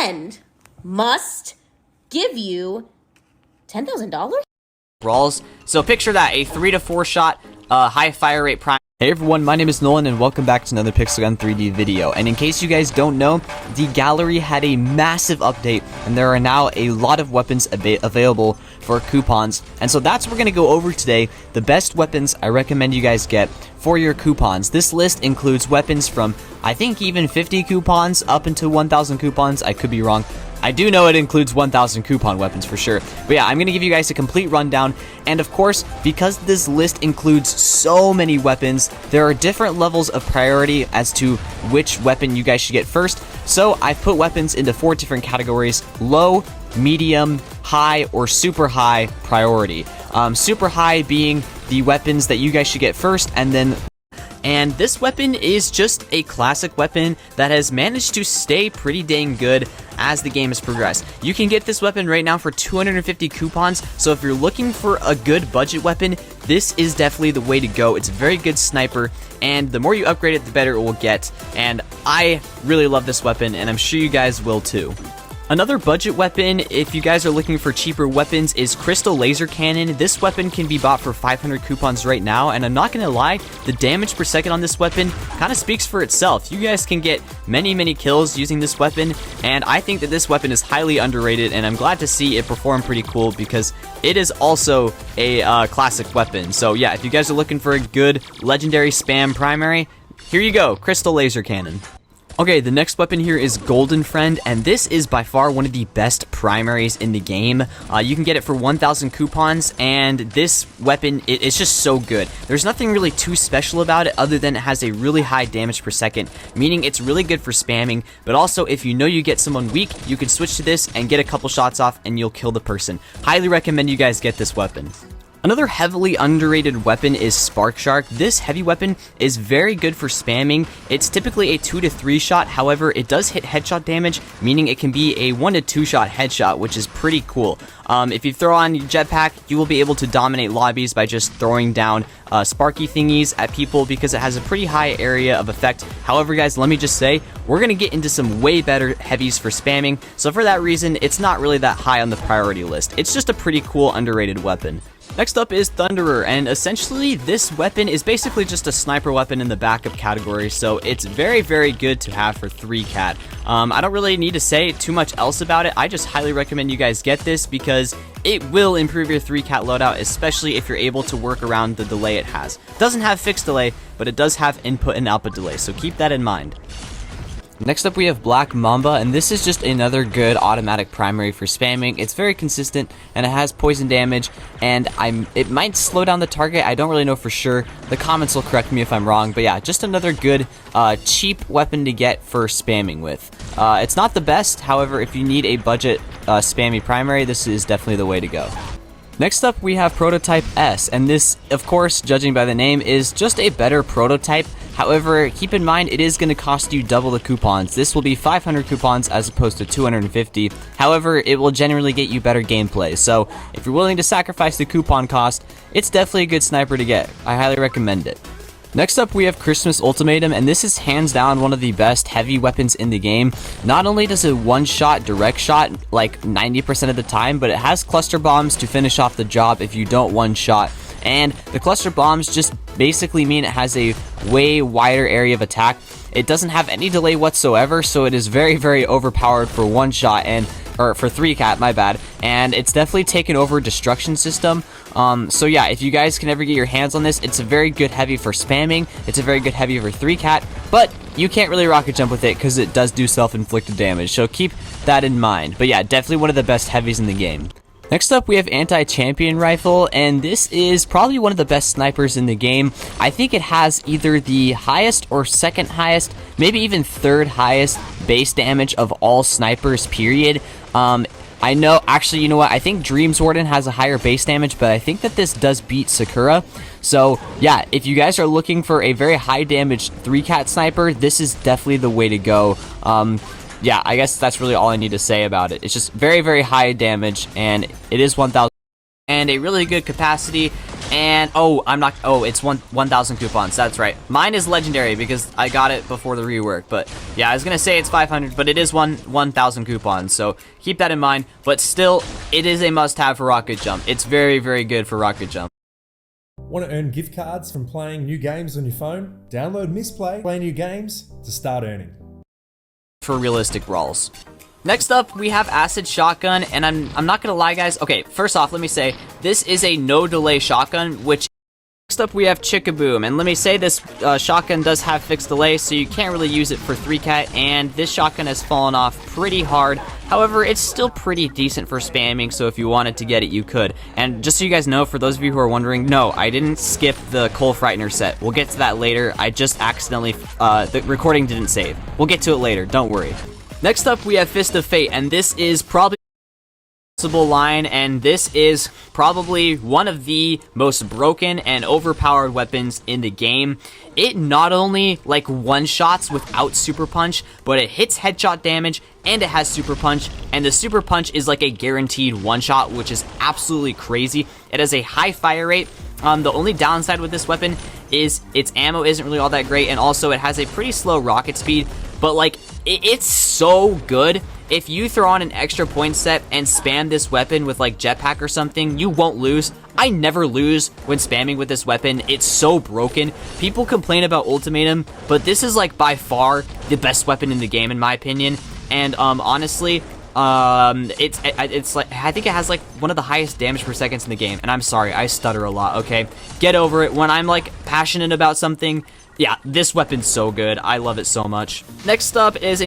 friend must give you $10,000? Brawls. So picture that, a 3 to 4 shot, high fire rate prime. Hey everyone, my name is Nolan and welcome back to another Pixel Gun 3D video. And in case you guys don't know, the gallery had a massive update and there are now a lot of weapons available for coupons. And so that's what we're going to go over today, the best weapons I recommend you guys get for your coupons. This list includes weapons from, I think, even 50 coupons up into 1,000 coupons. I could be wrong. I do know it includes 1,000 coupon weapons for sure. But yeah, I'm going to give you guys a complete rundown. And of course, because this list includes so many weapons, there are different levels of priority as to which weapon you guys should get first. So I've put weapons into 4 different categories: low, medium, high, or super high priority. Super high being the weapons that you guys should get first, and this weapon is just a classic weapon that has managed to stay pretty dang good as the game has progressed. You can get this weapon right now for 250 coupons, so if you're looking for a good budget weapon, this is definitely the way to go. It's a very good sniper, and the more you upgrade it, the better it will get, and I really love this weapon, and I'm sure you guys will too. Another budget weapon, if you guys are looking for cheaper weapons, is Crystal Laser Cannon. This weapon can be bought for 500 coupons right now, and I'm not going to lie, the damage per second on this weapon kind of speaks for itself. You guys can get many kills using this weapon, and I think that this weapon is highly underrated, and I'm glad to see it perform pretty cool because it is also a classic weapon. So yeah, if you guys are looking for a good legendary spam primary, here you go, Crystal Laser Cannon. Okay, the next weapon here is Golden Friend, and this is by far one of the best primaries in the game. You can get it for 1,000 coupons, and this weapon, it's just so good. There's nothing really too special about it other than it has a really high damage per second, meaning it's really good for spamming, but also if you know you get someone weak, you can switch to this and get a couple shots off and you'll kill the person. Highly recommend you guys get this weapon. Another heavily underrated weapon is Spark Shark. This heavy weapon is very good for spamming. It's typically a 2 to 3 shot, however, it does hit headshot damage, meaning it can be a 1 to 2 shot headshot, which is pretty cool. If you throw on your jetpack, you will be able to dominate lobbies by just throwing down sparky thingies at people because it has a pretty high area of effect. However, guys, let me just say, we're going to get into some way better heavies for spamming, so for that reason, it's not really that high on the priority list. It's just a pretty cool underrated weapon. Next up is Thunderer, and essentially this weapon is basically just a sniper weapon in the backup category, so it's very good to have for 3-cat. I don't really need to say too much else about it. I just highly recommend you guys get this because it will improve your 3-cat loadout, especially if you're able to work around the delay it has. It doesn't have fixed delay, but it does have input and output delay, so keep that in mind. Next up we have Black Mamba, and this is just another good automatic primary for spamming. It's very consistent and it has poison damage, and it might slow down the target. I don't really know for sure. The comments will correct me if I'm wrong, but yeah, just another good cheap weapon to get for spamming with. It's not the best, however, if you need a budget spammy primary, this is definitely the way to go. Next up, we have Prototype S, and this, of course, judging by the name, is just a better prototype. However, keep in mind, it is going to cost you double the coupons. This will be 500 coupons as opposed to 250. However, it will generally get you better gameplay. So, if you're willing to sacrifice the coupon cost, it's definitely a good sniper to get. I highly recommend it. Next up, we have Christmas Ultimatum, and this is hands down one of the best heavy weapons in the game. Not only does it one-shot direct shot like 90% of the time, but it has cluster bombs to finish off the job if you don't one-shot. And the cluster bombs just basically mean it has a way wider area of attack. It doesn't have any delay whatsoever, so it is very overpowered for one shot, or for 3-cat, my bad, and it's definitely taken over Destruction System. So yeah, if you guys can ever get your hands on this, it's a very good heavy for spamming, it's a very good heavy for 3-cat, but you can't really rocket jump with it because it does do self-inflicted damage, so keep that in mind. But yeah, definitely one of the best heavies in the game. Next up, we have Anti-Champion Rifle, and this is probably one of the best snipers in the game. I think it has either the highest or second highest, maybe even third highest base damage of all snipers, period. I know, actually, you know what, I think Dreams Warden has a higher base damage, but I think that this does beat Sakura. So, yeah, if you guys are looking for a very high damage 3-cat sniper, this is definitely the way to go. Yeah, I guess that's really all I need to say about it. It's just very high damage, and it is 1,000 and a really good capacity. And, it's 1,000 coupons. That's right. Mine is legendary because I got it before the rework. But, yeah, I was going to say it's 500, but it is 1,000 coupons. So, keep that in mind. But still, it is a must-have for Rocket Jump. It's very, very good for Rocket Jump. Want to earn gift cards from playing new games on your phone? Download Misplay, play new games to start earning. For realistic brawls. Next up, we have Acid Shotgun, and I'm not gonna lie, guys. Okay, first off, let me say, this is a no-delay shotgun, which... Next up, we have Chickaboom, and let me say this shotgun does have fixed delay, so you can't really use it for 3-cat, and this shotgun has fallen off pretty hard. However, it's still pretty decent for spamming, so if you wanted to get it, you could. And just so you guys know, for those of you who are wondering, no, I didn't skip the Cole Frightener set. We'll get to that later. I just accidentally, the recording didn't save. We'll get to it later, don't worry. Next up, we have Fist of Fate, and this is probably line, and this is probably one of the most broken and overpowered weapons in the game. It not only like one-shots without super punch, but it hits headshot damage and it has super punch, and the super punch is like a guaranteed one-shot, which is absolutely crazy. It has a high fire rate. The only downside with this weapon is its ammo isn't really all that great, and also it has a pretty slow rocket speed, but like it's so good. If you throw on an extra point set and spam this weapon with like jetpack or something, you won't lose. I never lose when spamming with this weapon. It's so broken. People complain about Ultimatum, but this is like by far the best weapon in the game in my opinion. And honestly, it's like, I think it has like one of the highest damage per seconds in the game. And I'm sorry, I stutter a lot, okay? Get over it. When I'm like passionate about something, yeah, this weapon's so good. I love it so much. Next up is